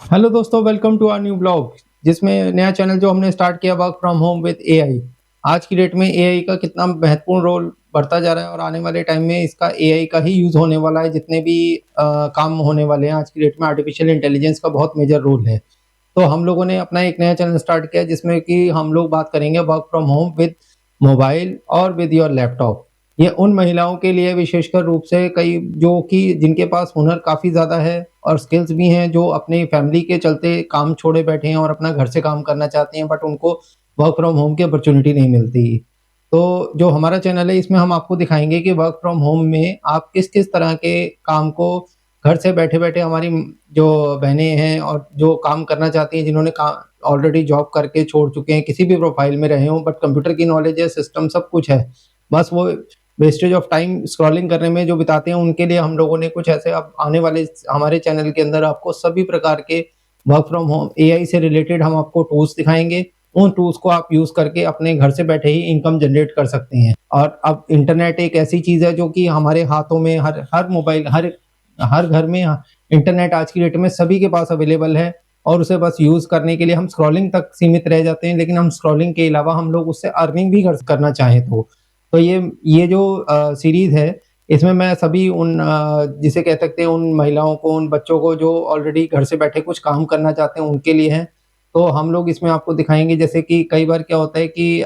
Hello दोस्तों, welcome to our new blog जिसमें नया चैनल जो हमने स्टार्ट किया work from home with AI. आज की डेट में एआई का कितना महत्वपूर्ण रोल बढ़ता जा रहा है और आने वाले टाइम में इसका एआई का ही यूज़ होने वाला है। जितने भी काम होने वाले हैं आज की डेट में आर्टिफिशियल इंटेलिजेंस का बहुत मेजर रोल है। तो हम लोगों ने अपना एक नया चैनल स्टार्ट किया जिसमें कि हम लोग बात करेंगे work from home with mobile और विद योर लैपटॉप। ये उन महिलाओं के लिए विशेषकर रूप से कई जो कि जिनके पास हुनर काफ़ी ज़्यादा है और स्किल्स भी हैं, जो अपनी फैमिली के चलते काम छोड़े बैठे हैं और अपना घर से काम करना चाहते हैं, बट उनको वर्क फ्रॉम होम की अपॉर्च्युनिटी नहीं मिलती। तो जो हमारा चैनल है इसमें हम आपको दिखाएँगे कि वर्क फ्रॉम होम में आप किस-किस तरह के काम को घर से बैठे-बैठे हमारी जो बहनें हैं और जो काम करना चाहती हैं, जिन्होंने का ऑलरेडी जॉब करके छोड़ चुके हैं, किसी भी प्रोफ़ाइल में रहे हों, बट कंप्यूटर की नॉलेज है, सिस्टम सब कुछ है। बस वो वेस्टेज ऑफ टाइम स्क्रॉलिंग करने में जो बिताते हैं, उनके लिए हम लोगों ने कुछ ऐसे अब आने वाले हमारे चैनल के अंदर आपको सभी प्रकार के वर्क फ्रॉम होम एआई से रिलेटेड हम आपको टूल्स दिखाएँगे। उन टूल्स को आप यूज़ करके अपने घर से बैठे ही इनकम जनरेट कर सकते हैं। और अब इंटरनेट एक ऐसी चीज़ है जो कि हमारे हाथों में हर हर मोबाइल हर हर घर में इंटरनेट आज की डेट में सभी के पास अवेलेबल है और उसे बस यूज़ करने के लिए हम स्क्रॉलिंग तक सीमित रह जाते हैं, लेकिन हम स्क्रॉलिंग के अलावा हम लोग उससे अर्निंग भी करना चाहें तो। तो ये जो सीरीज़ है, इसमें मैं सभी उन जिसे कह सकते हैं उन महिलाओं को, उन बच्चों को जो ऑलरेडी घर से बैठे कुछ काम करना चाहते हैं, उनके लिए है। तो हम लोग इसमें आपको दिखाएँगे जैसे कि कई बार क्या होता है कि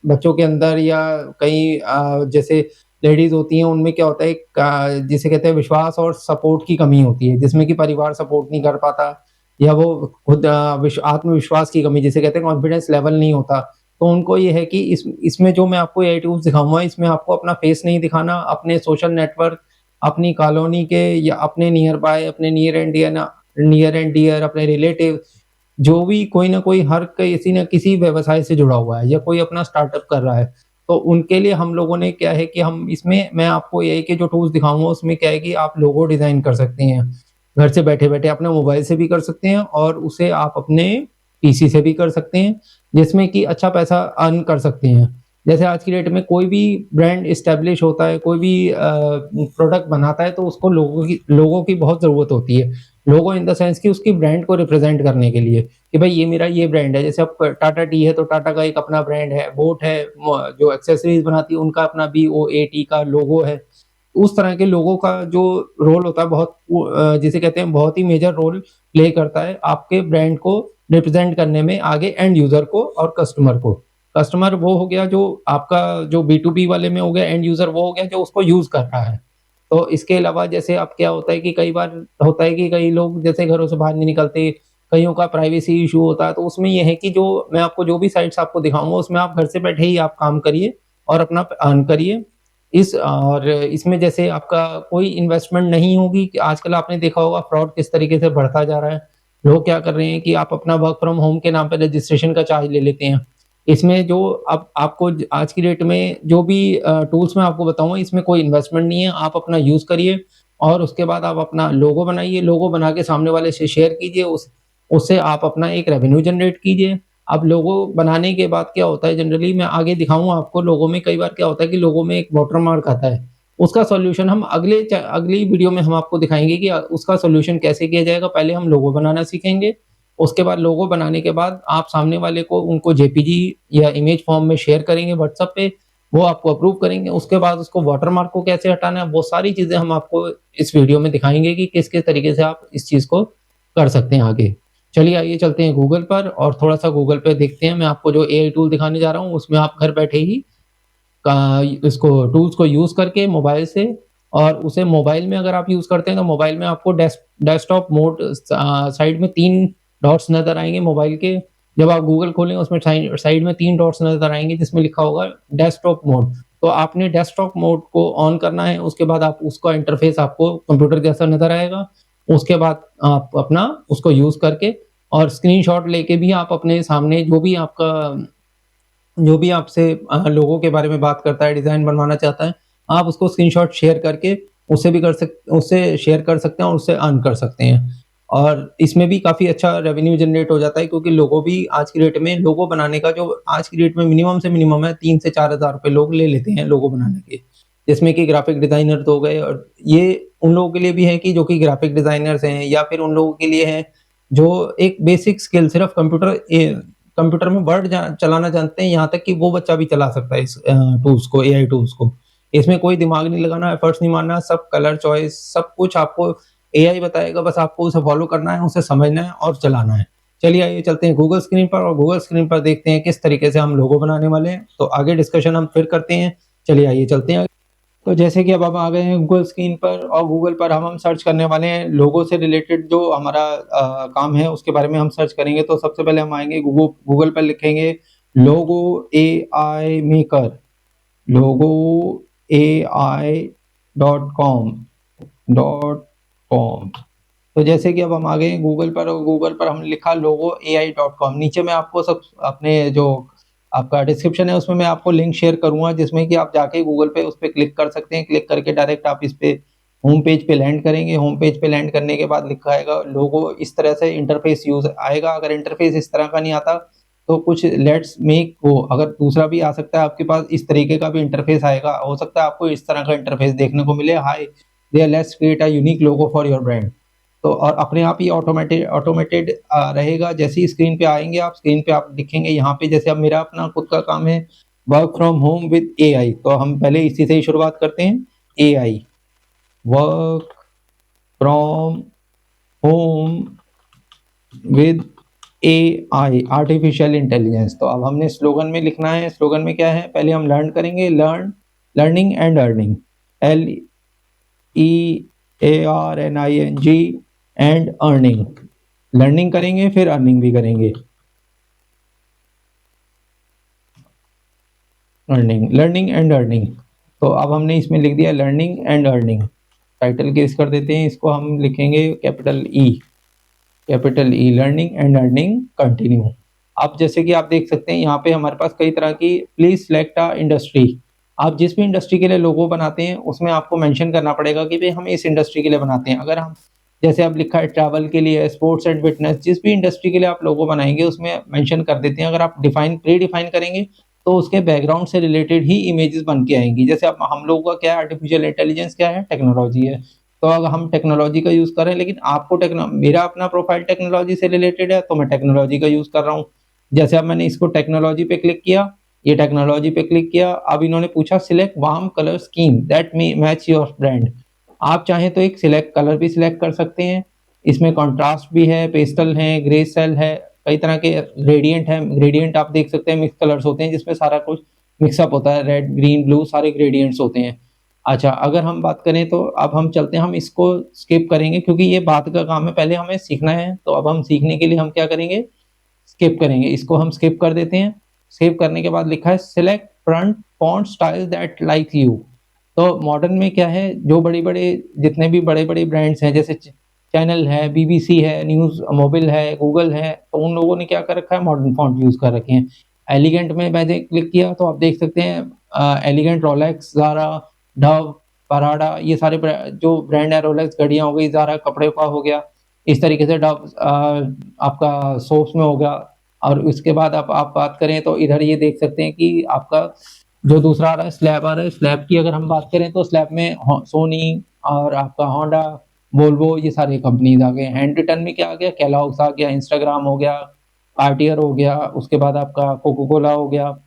बच्चों के अंदर या कई जैसे लेडीज़ होती हैं, उनमें क्या होता है एक जिसे कहते हैं विश्वास और सपोर्ट की कमी होती है, जिसमें कि परिवार सपोर्ट नहीं कर पाता या वो खुद आत्मविश्वास की कमी जिसे कहते हैं कॉन्फिडेंस लेवल नहीं होता। तो उनको ये है कि इसमें जो मैं आपको एआई टूल्स दिखाऊँगा, इसमें आपको अपना फेस नहीं दिखाना, अपने सोशल नेटवर्क, अपनी कॉलोनी के या अपने नियर बाय, अपने नियर एंड डियर, अपने रिलेटिव, जो भी कोई न कोई हर किसी न किसी व्यवसाय से जुड़ा हुआ है या कोई अपना स्टार्टअप कर रहा है। तो उनके लिए हम लोगों ने क्या है कि हम इसमें मैं आपको एआई के जो टूल्स दिखाऊँगा उसमें क्या है कि आप लोगो डिज़ाइन कर सकते हैं। घर से बैठे-बैठे अपने मोबाइल से भी कर सकते हैं और उसे आप अपने पीसी से भी कर सकते हैं, जिसमें कि अच्छा पैसा अर्न कर सकते हैं। जैसे आज की डेट में कोई भी ब्रांड एस्टेब्लिश होता है, कोई भी प्रोडक्ट बनाता है तो उसको लोगों की बहुत ज़रूरत होती है। लोगो इन द सेंस कि उसकी ब्रांड को रिप्रेज़ेंट करने के लिए, कि भाई ये मेरा ये ब्रांड है। जैसे अब टाटा टी है तो टाटा का एक अपना ब्रांड है, बोट है जो एक्सेसरीज़ बनाती है उनका अपना BOAT का लोगो है। उस तरह के लोगों का जो रोल होता है बहुत जिसे कहते हैं बहुत ही मेजर रोल प्ले करता है आपके ब्रांड को रिप्रेज़ेंट करने में आगे एंड यूज़र को और कस्टमर को। कस्टमर वो हो गया जो आपका जो बी2बी वाले में हो गया, एंड यूज़र वो हो गया जो उसको यूज़ कर रहा है। तो इसके अलावा जैसे अब क्या होता है कि कई बार होता है कि कई लोग जैसे घरों से बाहर नहीं निकलते, कइयों का प्राइवेसी इश्यू होता है, तो उसमें ये है कि जो मैं आपको जो भी साइट्स आपको दिखाऊँगा उसमें आप घर से बैठे ही आप काम करिए और अपना अर्न करिए। इस और इसमें जैसे आपका कोई इन्वेस्टमेंट नहीं होगी कि आजकल आपने देखा होगा फ्रॉड किस तरीके से बढ़ता जा रहा है। लोग क्या कर रहे हैं कि आप अपना वर्क फ्रॉम होम के नाम पे रजिस्ट्रेशन का चार्ज ले लेते हैं। इसमें जो अब आपको आज की डेट में जो भी टूल्स मैं आपको बताऊँगा इसमें कोई इन्वेस्टमेंट नहीं है। आप अपना यूज़ करिए और उसके बाद आप अपना लोगो बनाइए, लोगो बना के सामने वाले से शेयर कीजिए, उससे आप अपना एक रेवेन्यू जनरेट कीजिए। अब लोगो बनाने के बाद क्या होता है जनरली मैं आगे दिखाऊँगा आपको लोगो में कई बार क्या होता है कि लोगो में एक वाटरमार्क आता है। उसका सॉल्यूशन हम अगली वीडियो में हम आपको दिखाएँगे कि उसका सॉल्यूशन कैसे किया जाएगा। पहले हम लोगो बनाना सीखेंगे, उसके बाद लोगो बनाने के बाद आप सामने वाले को उनको जेपीजी या इमेज फॉर्म में शेयर करेंगे व्हाट्सएप पे, वो आपको अप्रूव करेंगे। उसके बाद उसको वाटरमार्क को कैसे हटाना है, वो सारी चीज़ें हम आपको इस वीडियो में दिखाएँगे कि किस-किस तरीके से आप इस चीज़ को कर सकते हैं आगे। चलिए आइए चलते हैं गूगल पर और थोड़ा-सा गूगल पे देखते हैं। मैं आपको जो एआई टूल दिखाने जा रहा हूँ, उसमें आप घर बैठे ही इसको टूल्स को यूज़ करके मोबाइल से और उसे मोबाइल में अगर आप यूज़ करते हैं तो मोबाइल में आपको डेस्कटॉप मोड साइड में 3 डॉट्स नज़र आएँगे मोबाइल के। जब आप गूगल खोलेंगे उसमें साइड में 3 डॉट्स नज़र आएँगे जिसमें लिखा होगा डेस्कटॉप मोड। तो आपने डेस्कटॉप मोड को ऑन करना है, उसके बाद आप उसका इंटरफ़ेस आपको कंप्यूटर जैसा नज़र आएगा। उसके बाद आप अपना उसको यूज़ करके और स्क्रीनशॉट लेके भी आप अपने सामने जो भी आपसे लोगों के बारे में बात करता है, डिज़ाइन बनवाना चाहता है, आप उसको स्क्रीनशॉट शेयर करके उससे शेयर कर सकते हैं और उससे अर्न कर सकते हैं। और इसमें भी काफ़ी अच्छा रेवेन्यू जनरेट हो जाता है क्योंकि लोगो भी आज की डेट में लोगो बनाने का जो आज की डेट में मिनिमम से मिनिमम है 3 से 4,000 रुपए लोग ले लेते हैं लोगो बनाने के। जिसमें कि ग्राफ़िक डिज़ाइनर तो हो गए और ये उन लोगों के लिए भी है कि जो कि ग्राफ़िक डिज़ाइनर्स हैं या फिर उन लोगों के लिए है जो एक बेसिक स्किल सिर्फ कंप्यूटर में वर्ड चलाना जानते हैं, यहाँ तक कि वो बच्चा भी चला सकता है इस टूल्स को, एआई टूल्स को। इसमें कोई दिमाग नहीं लगाना, एफर्ट्स नहीं मारना, सब कलर चॉइस सब कुछ आपको एआई बताएगा, बस आपको उसे फॉलो करना है, उसे समझना है और चलाना है। चलिए आइए चलते हैं गूगल स्क्रीन पर और गूगल स्क्रीन पर देखते हैं किस तरीके से हम लोगो बनाने वाले हैं। तो आगे डिस्कशन हम फिर करते हैं। चलिए आइए चलते हैं। तो जैसे कि अब हम आ गए हैं गूगल स्क्रीन पर और गूगल पर हम सर्च करने वाले हैं लोगो से रिलेटेड जो हमारा काम है उसके बारे में हम सर्च करेंगे। तो सबसे पहले हम आएंगे गूगल पर लिखेंगे लोगो एआई मेकर, लोगो ai.com। तो जैसे कि अब हम आ गए हैं गूगल पर और गूगल पर हमने लिखा लोगो ai.com। नीचे मैं आपको सब अपने जो आपका डिस्क्रिप्शन है उसमें मैं आपको लिंक शेयर करूंगा जिसमें कि आप जाके गूगल पे उस पर क्लिक कर सकते हैं। क्लिक करके डायरेक्ट आप इस पे होम पेज पे लैंड करेंगे। होम पेज पे लैंड करने के बाद लिखा आएगा लोगो, इस तरह से इंटरफेस यूज आएगा। अगर इंटरफेस इस तरह का नहीं आता तो कुछ लेट्स मेक हो, अगर दूसरा भी आ सकता है आपके पास, इस तरीके का भी इंटरफेस आएगा। हो सकता है आपको इस तरह का इंटरफेस देखने को मिले, hi there let's create a unique logo for your brand. तो और अपने आप ही ऑटोमेटेड ऑटोमेटेड रहेगा। जैसे ही स्क्रीन पे आएंगे आप, स्क्रीन पे आप दिखेंगे यहाँ पे, जैसे अब मेरा अपना खुद का काम है work from home with AI, तो हम पहले इसी से ही शुरुआत करते हैं। AI work from home with AI artificial intelligence. तो अब हमने स्लोगन में लिखना है। स्लोगन में क्या है, पहले हम लर्न करेंगे, learning and earning, LEARNING and earning. Learning करेंगे फिर अर्निंग भी करेंगे। Learning and earning. तो अब हमने इसमें लिख दिया learning and earning. Title case कर देते हैं इसको, हम लिखेंगे capital e learning and earning continue. अब जैसे कि आप देख सकते हैं यहाँ पे हमारे पास कई तरह की, प्लीज सिलेक्ट अ इंडस्ट्री। आप जिस भी इंडस्ट्री के लिए लोगो बनाते हैं उसमें आपको मेंशन करना पड़ेगा कि भाई हम इस इंडस्ट्री के लिए बनाते हैं। अगर हम जैसे अब लिखा है ट्रैवल के लिए, स्पोर्ट्स एंड फिटनेस, जिस भी इंडस्ट्री के लिए आप लोगो बनाएंगे उसमें मेंशन कर देते हैं। अगर आप प्री डिफाइन करेंगे तो उसके बैकग्राउंड से रिलेटेड ही इमेजेस बन के आएंगी। जैसे अब हम लोगों का क्या है, आर्टिफिशियल इंटेलिजेंस क्या है, टेक्नोलॉजी है। तो अगर हम टेक्नोलॉजी का यूज कर रहे हैं, लेकिन आपको मेरा अपना प्रोफाइल टेक्नोलॉजी से रिलेटेड है तो मैं टेक्नोलॉजी का यूज कर रहा हूँ। जैसे अब मैंने इसको टेक्नोलॉजी पे क्लिक किया, ये टेक्नोलॉजी पे क्लिक किया। अब इन्होंने पूछा select warm colour scheme that match your brand. आप चाहें तो एक सिलेक्ट कलर भी सिलेक्ट कर सकते हैं। इसमें कॉन्ट्रास्ट भी है, पेस्टल है, ग्रे सेल है, कई तरह के ग्रेडियंट है। ग्रेडियंट आप देख सकते हैं मिक्स कलर्स होते हैं जिसमें सारा कुछ मिक्सअप होता है, रेड ग्रीन ब्लू सारे ग्रेडियंट्स होते हैं। अच्छा, अगर हम बात करें तो अब हम चलते हैं, हम इसको स्किप करेंगे क्योंकि ये बात का काम है, पहले हमें सीखना है। तो अब हम सीखने के लिए हम क्या करेंगे, स्किप करेंगे। इसको हम स्किप कर देते हैं। सेव करने के बाद लिखा है select front font style that like you. तो मॉडर्न में क्या है, जो बड़े-बड़े जितने भी बड़े-बड़े ब्रांड्स हैं, जैसे चैनल है, बीबीसी है, न्यूज़ मोबाइल है, गूगल है, तो उन लोगों ने क्या कर रखा है, मॉडर्न फॉन्ट यूज़ कर रखे हैं। एलिगेंट में मैंने क्लिक किया तो आप देख सकते हैं elegant, Rolex, Zara, Dove, Prada, ये सारे जो ब्रांड है, रोलेक्स घड़ियाँ हो गई, ज़ारा कपड़े का हो गया, इस तरीके से डव आपका सोप्स में हो गया। और उसके बाद आप बात करें तो इधर ये देख सकते हैं कि आपका जो दूसरा आ रहा है स्लैब आ रहा है। स्लैब की अगर हम बात करें तो स्लैब में सोनी और आपका होंडा, वोल्वो, ये सारी कंपनीज आ गए। हैंड रिटन में क्या आ गया, केलॉग्स आ गया, इंस्टाग्राम हो गया, कार्टियर हो गया, उसके बाद आपका कोको कोला हो गया।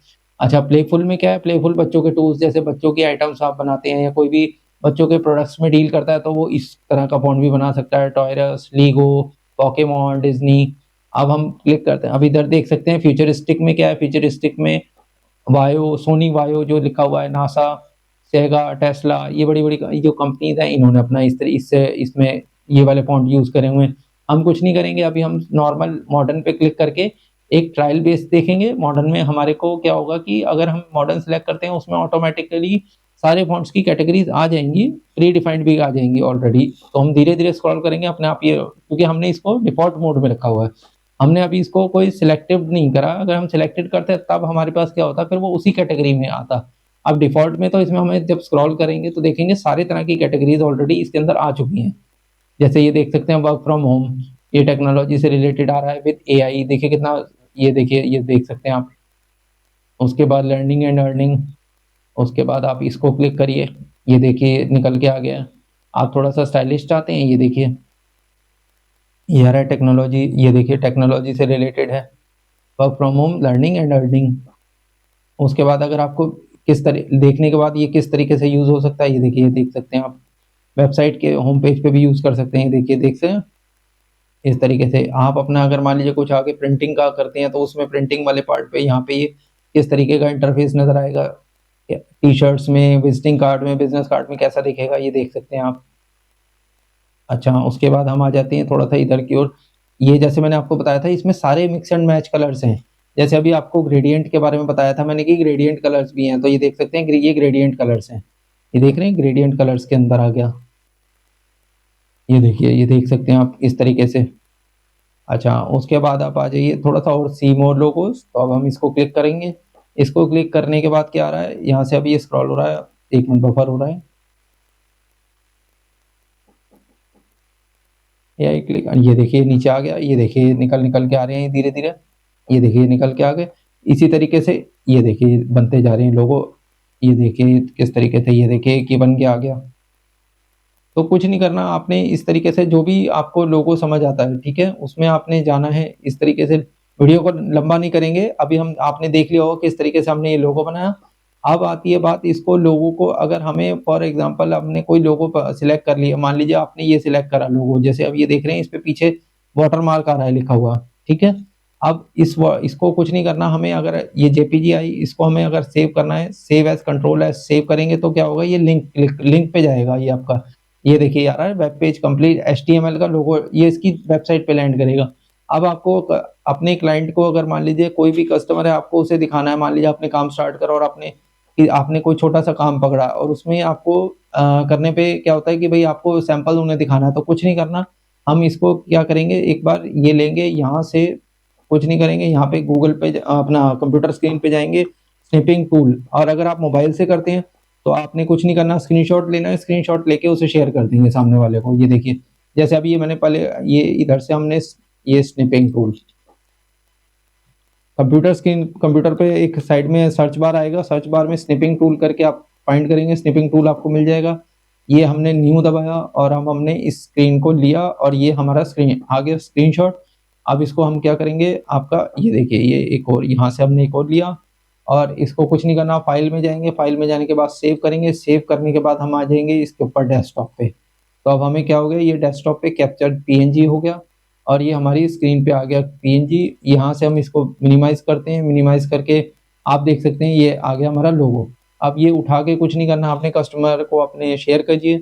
अच्छा, प्लेफुल में क्या है, प्लेफुल बच्चों के टूल्स, जैसे बच्चों की आइटम्स आप बनाते हैं या कोई भी बच्चों के प्रोडक्ट्स में डील करता है तो वो इस तरह का फॉन्ट भी बना सकता है। टॉयरस, लीगो, पोकेमॉन, डिज्नी। अब हम क्लिक करते हैं, अब इधर देख सकते हैं फ्यूचरिस्टिक में क्या है, फ्यूचरिस्टिक में वायो, सोनी वायो जो लिखा हुआ है, नासा, सेगा, टेस्ला, ये बड़ी-बड़ी जो कंपनीज़ हैं इन्होंने अपना इससे इसमें ये वाले फॉन्ट यूज़ करे हुए हैं। हम कुछ नहीं करेंगे, अभी हम नॉर्मल मॉडर्न पे क्लिक करके एक ट्रायल बेस देखेंगे। मॉडर्न में हमारे को क्या होगा कि अगर हम मॉडर्न सेलेक्ट करते हैं उसमें ऑटोमेटिकली सारे फॉन्ट्स की कैटेगरीज़ आ जाएँगी, प्री डिफाइंड भी आ जाएँगी ऑलरेडी। तो हम धीरे-धीरे स्क्रॉल करेंगे अपने आप, ये क्योंकि हमने इसको डिफ़ॉल्ट मोड में रखा हुआ है। हमने अभी इसको कोई सिलेक्टिव नहीं करा, अगर हम सिलेक्टेड करते तब हमारे पास क्या होता, फिर वो उसी कैटेगरी में आता। अब डिफ़ॉल्ट में तो इसमें हमें जब स्क्रॉल करेंगे तो देखेंगे सारे तरह की कैटेगरीज़ ऑलरेडी इसके अंदर आ चुकी हैं। जैसे ये देख सकते हैं वर्क फ्रॉम होम, ये टेक्नोलॉजी से रिलेटेड आ रहा है विद एआई, देखिए कितना, ये देखिए ये देख सकते हैं आप। उसके बाद लर्निंग एंड अर्निंग, उसके बाद आप इसको क्लिक करिए, ये देखिए निकल के आ गया। आप थोड़ा-सा स्टाइलिश चाहते हैं, ये देखिए। ये आ रहा है टेक्नोलॉजी, ये देखिए टेक्नोलॉजी से रिलेटेड है, work from home learning and earning. उसके बाद अगर आपको किस तरह देखने के बाद ये किस तरीके से यूज़ हो सकता है, ये देखिए देख सकते हैं आप, वेबसाइट के होम पेज पे भी यूज़ कर सकते हैं। देखिए देख सकते हैं इस तरीके से आप अपना अगर मान लीजिए कुछ आगे प्रिंटिंग का करते हैं तो उसमें प्रिंटिंग वाले पार्ट पे यहाँ पे ये किस तरीके का इंटरफेस नज़र आएगा, टी शर्ट्स में, विजिटिंग कार्ड में, बिजनेस कार्ड में कैसा दिखेगा ये देख सकते हैं आप। अच्छा, उसके बाद हम आ जाते हैं थोड़ा सा इधर की ओर। ये जैसे मैंने आपको बताया था इसमें सारे मिक्स एंड मैच कलर्स हैं। जैसे अभी आपको ग्रेडियंट के बारे में बताया था मैंने कि ग्रेडियंट कलर्स भी हैं, तो ये देख सकते हैं ये ग्रेडियंट कलर्स हैं। ये देख रहे हैं ग्रेडियंट कलर्स के अंदर आ गया। ये देखिए, ये देख सकते हैं आप इस तरीके से। अच्छा, उसके बाद आप आ जाइए थोड़ा सा और सी मोर लोगोस, तो अब हम इसको क्लिक करेंगे। इसको क्लिक करने के बाद क्या आ रहा है, यहाँ से अभी ये स्क्रॉल हो रहा है, 1 मिनट बफर हो रहा है। ये क्लिक, ये देखिए नीचे आ गया, ये देखिए निकल के आ रहे हैं धीरे-धीरे। ये देखिए निकल के आ गए। इसी तरीके से ये देखिए बनते जा रहे हैं लोगो। ये देखिए किस तरीके से, ये देखिए कि बन के आ गया। तो कुछ नहीं करना आपने, इस तरीके से जो भी आपको लोगो समझ आता है, ठीक है? उसमें आपने जाना है इस तरीके से। वीडियो को लंबा नहीं करेंगे, अभी हम आपने देख लिया होगा किस तरीके से हमने ये लोगो बनाया। अब आती है बात, इसको लोगो को अगर हमें फॉर एग्ज़ाम्पल हमने कोई लोगो सिलेक्ट कर लिया, मान लीजिए आपने ये सिलेक्ट करा लोगो, जैसे अब ये देख रहे हैं इस पे पीछे वाटरमार्क आ रहा है लिखा हुआ, ठीक है? अब इसको कुछ नहीं करना हमें, अगर ये जेपीजी आई इसको हमें अगर सेव करना है, save as control as save करेंगे तो क्या होगा, ये लिंक पे जाएगा ये आपका। ये देखिए आ रहा है वेब पेज कंप्लीट एचटीएमएल का लोगो, ये इसकी वेबसाइट पे लैंड करेगा। अब आपको अपने क्लाइंट को अगर मान लीजिए कोई भी कस्टमर है आपको उसे दिखाना है, मान लीजिए आपने काम स्टार्ट करा और आपने कोई छोटा सा काम पकड़ा और उसमें आपको करने पे क्या होता है कि भाई आपको सैंपल उन्हें दिखाना है, तो कुछ नहीं करना, हम इसको क्या करेंगे, एक बार ये लेंगे यहाँ से, कुछ नहीं करेंगे, यहाँ पे गूगल पे अपना कंप्यूटर स्क्रीन पे जाएंगे, स्निपिंग टूल, और अगर आप मोबाइल से करते हैं तो आपने कुछ नहीं करना, स्क्रीनशॉट लेना है, स्क्रीनशॉट लेके उसे शेयर कर देंगे सामने वाले को। ये देखिए जैसे अभी ये मैंने पहले ये इधर से हमने ये स्निपिंग टूल, कंप्यूटर पे एक साइड में सर्च बार आएगा, सर्च बार में स्निपिंग टूल करके आप फाइंड करेंगे, स्निपिंग टूल आपको मिल जाएगा। ये हमने न्यू दबाया और हमने इस स्क्रीन को लिया और ये हमारा स्क्रीन आ गया स्क्रीनशॉट। अब इसको हम क्या करेंगे, आपका ये देखिए ये एक और यहाँ से हमने एक और लिया और इसको कुछ नहीं करना, फाइल में जाएंगे, फाइल में जाने के बाद सेव करेंगे, सेव करने के बाद हम आ जाएंगे इसके ऊपर डेस्कटॉप पे। तो अब हमें क्या हो गया, ये डेस्कटॉप पे कैप्चर्ड पीएनजी हो गया और ये हमारी स्क्रीन पे आ गया पीएनजी। यहाँ से हम इसको मिनिमाइज करते हैं, मिनिमाइज करके आप देख सकते हैं ये आ गया हमारा लोगो। अब ये उठा के कुछ नहीं करना, अपने कस्टमर को अपने शेयर कीजिए।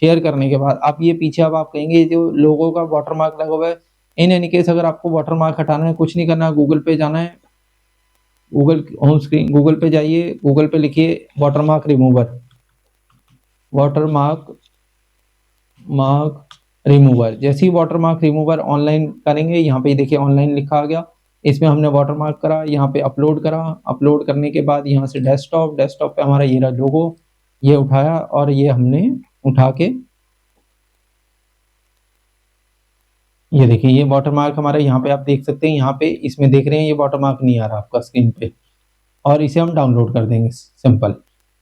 शेयर करने के बाद अब ये पीछे अब आप कहेंगे जो लोगो का वाटरमार्क लगा हुआ है, इन एनी केस अगर आपको वाटरमार्क हटाना है, कुछ नहीं करना, गूगल पे जाना है, गूगल होम स्क्रीन, गूगल पे जाइए, गूगल पे लिखिए watermark remover, watermark mark remover. जैसे ही वाटरमार्क रिमूवर ऑनलाइन करेंगे, यहाँ पे देखिए ऑनलाइन लिखा आ गया, इसमें हमने वाटरमार्क करा, यहाँ पे अपलोड करा, अपलोड करने के बाद यहाँ से डेस्कटॉप पे हमारा ये रहा लोगो, ये उठाया और ये हमने उठा के ये देखिए ये वाटरमार्क हमारा यहाँ पे आप देख सकते हैं, यहाँ पे इसमें देख रहे हैं ये वाटरमार्क नहीं आ रहा आपका स्क्रीन पे, और इसे हम डाउनलोड कर देंगे सिंपल।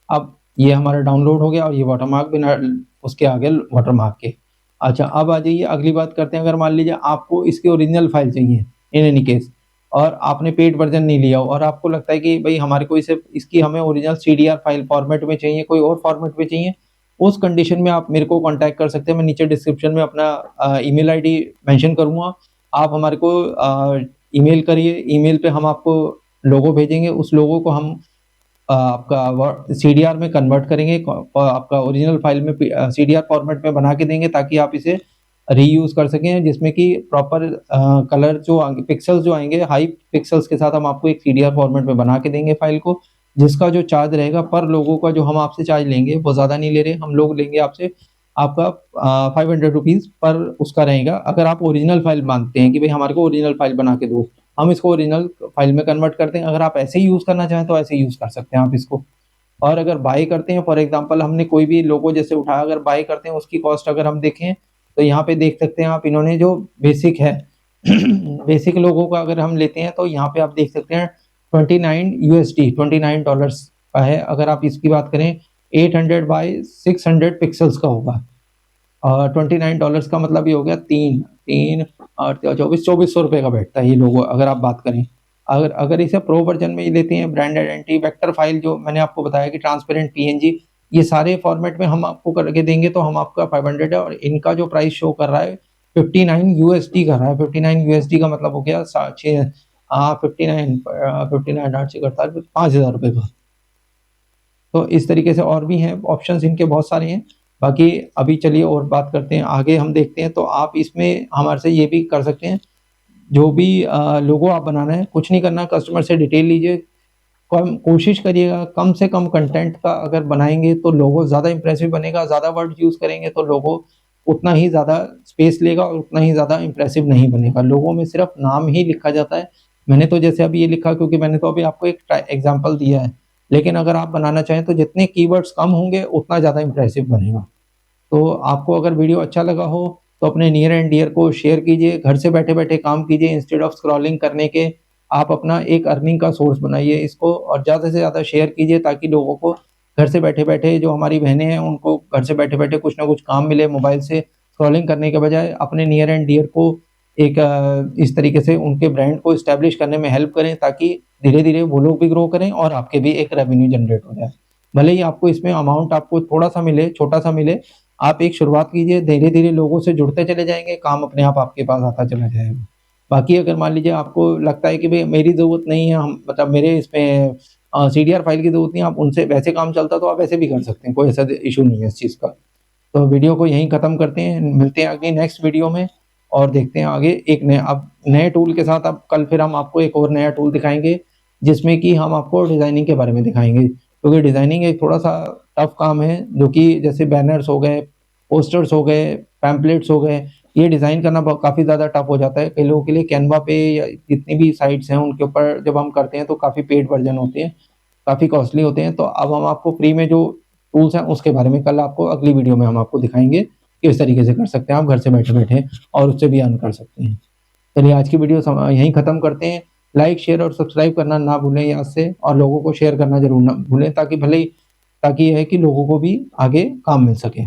अब ये हमारा डाउनलोड हो गया और ये वाटरमार्क बिना उसके आगे वाटरमार्क के। अच्छा, अब आ जाइए अगली बात करते हैं, अगर मान लीजिए आपको इसकी ओरिजिनल फाइल चाहिए इन एनी केस और आपने पेड वर्जन नहीं लिया हो और आपको लगता है कि भाई हमारे को इसे इसकी हमें ओरिजिनल सीडीआर फाइल फॉर्मेट में चाहिए, कोई और फॉर्मेट में चाहिए, उस कंडीशन में आप मेरे को कांटेक्ट कर सकते हैं। मैं नीचे डिस्क्रिप्शन में अपना ईमेल आईडी मेंशन करूँगा, आप हमारे को ईमेल करिए, ईमेल पे हम आपको लोगो भेजेंगे, उस लोगो को हम आपका सीडीआर में कन्वर्ट करेंगे, आपका ओरिजिनल फाइल में सीडीआर फॉर्मेट में बना के देंगे ताकि आप इसे रीयूज कर सकें, जिसमें कि प्रॉपर कलर जो पिक्सल्स जो आएंगे हाई पिक्सल्स के साथ हम आपको एक सीडीआर फॉर्मेट में बना के देंगे फाइल को, जिसका जो चार्ज रहेगा पर लोगों का जो हम आपसे चार्ज लेंगे वो ज़्यादा नहीं ले रहे, हम लोग लेंगे आपसे आपका 500 रुपीज़ पर उसका रहेगा। अगर आप ओरिजिनल फाइल मांगते हैं कि भाई हमारे को ओरिजिनल फाइल बना के दो, हम इसको ओरिजिनल फाइल में कन्वर्ट करते हैं। अगर आप ऐसे ही यूज़ करना चाहें तो ऐसे यूज़ कर सकते हैं आप इसको। और अगर बाय करते हैं, फॉर एग्जांपल हमने कोई भी लोगो जैसे उठाया, अगर बाय करते हैं उसकी कॉस्ट अगर हम देखें तो यहाँ पे देख सकते हैं आप, इन्होंने जो बेसिक है बेसिक लोगो का अगर हम लेते हैं तो यहाँ पे आप देख सकते हैं 29 यूएसडी $29 का है। अगर आप इसकी बात करें 800 बाय 600 पिक्सल्स का होगा और $29 का मतलब ये हो गया 3 और 2400 रुपये का बैठता है ये लोगो, अगर आप बात करें। अगर अगर इसे प्रो वर्जन में लेते हैं, ब्रांड आइडेंटिटी वेक्टर फाइल जो मैंने आपको बताया कि ट्रांसपेरेंट पीएनजी, ये सारे फॉर्मेट में हम आपको करके देंगे तो हम आपका 500 है, और इनका जो प्राइस शो कर रहा है 59 यूएसडी कर रहा है। 59 यूएसडी का मतलब हो गया 59 8 से करता है 5000 रुपये का। तो इस तरीके से और भी हैं ऑप्शंस, इनके बहुत सारे हैं। बाकी अभी चलिए और बात करते हैं, आगे हम देखते हैं। तो आप इसमें हमारे से ये भी कर सकते हैं, जो भी लोगो आप बनाना है, कुछ नहीं करना, कस्टमर से डिटेल लीजिए, कम कोशिश करिएगा कम से कम कंटेंट का अगर बनाएँगे तो लोगो ज़्यादा इम्प्रेसिव बनेगा, ज़्यादा वर्ड यूज़ करेंगे तो लोगो उतना ही ज़्यादा स्पेस लेगा और उतना ही ज़्यादा इम्प्रेसिव नहीं बनेगा। लोगो में सिर्फ़ नाम ही लिखा जाता है। मैंने तो जैसे अभी ये लिखा क्योंकि मैंने तो अभी आपको एक एग्ज़ाम्पल दिया है, लेकिन अगर आप बनाना चाहें तो जितने कीवर्ड्स कम होंगे उतना ज़्यादा इम्प्रेसिव बनेगा। तो आपको अगर वीडियो अच्छा लगा हो तो अपने नियर एंड डियर को शेयर कीजिए, घर से बैठे-बैठे काम कीजिए, इंस्टेड ऑफ स्क्रॉलिंग करने के आप अपना एक अर्निंग का सोर्स बनाइए इसको, और ज़्यादा से ज़्यादा शेयर कीजिए ताकि लोगों को घर से बैठे-बैठे, जो हमारी बहनें हैं उनको घर से बैठे-बैठे कुछ ना कुछ काम मिले, मोबाइल से स्क्रॉलिंग करने के बजाय अपने नियर एंड डियर को एक इस तरीके से उनके ब्रांड को एस्टेब्लिश करने में हेल्प करें, ताकि धीरे-धीरे वो लोग भी ग्रो करें और आपके भी एक रेवेन्यू जनरेट हो जाए। भले ही आपको इसमें अमाउंट आपको थोड़ा-सा मिले, छोटा-सा मिले, आप एक शुरुआत कीजिए, धीरे-धीरे लोगों से जुड़ते चले जाएँगे, काम अपने आप आपके पास आता चला जाएगा। बाकी अगर मान लीजिए आपको लगता है कि भई मेरी ज़रूरत नहीं है, हम मतलब मेरे इसमें सीडीआर फाइल की ज़रूरत नहीं है, आप उनसे वैसे काम चलता तो आप ऐसे भी कर सकते हैं, कोई ऐसा इश्यू नहीं है इस चीज़ का। तो वीडियो को यहीं खत्म करते हैं, मिलते हैं अगली नेक्स्ट वीडियो में और देखते हैं आगे एक नए अब नए टूल के साथ। अब कल फिर हम आपको एक और नया टूल दिखाएँगे, जिसमें कि हम आपको डिज़ाइनिंग के बारे में दिखाएँगे। क्योंकि डिज़ाइनिंग एक थोड़ा-सा टफ काम है, जो कि जैसे बैनर्स हो गए, पोस्टर्स हो गए, पैम्पलेट्स हो गए, ये डिज़ाइन करना ब काफ़ी ज़्यादा टफ हो जाता है। कई लोगों के लिए कैनवा पे या जितनी भी साइट्स हैं उनके ऊपर जब हम करते हैं तो काफ़ी पेड वर्ज़न होते हैं, काफ़ी कॉस्टली होते हैं। तो अब हम आपको फ्री में जो टूल्स हैं उसके बारे में कल आपको अगली वीडियो में हम आपको दिखाएँगे, किस तरीके से कर सकते हैं आप घर से बैठे-बैठे और उससे भी अर्न कर सकते हैं। चलिए आज की वीडियो यहीं ख़त्म करते हैं। लाइक, शेयर और सब्सक्राइब करना ना भूलें याद से, और लोगों को शेयर करना ज़रूर ना भूलें, ताकि भले ही ताकि ये है कि लोगों को भी आगे काम मिल सके।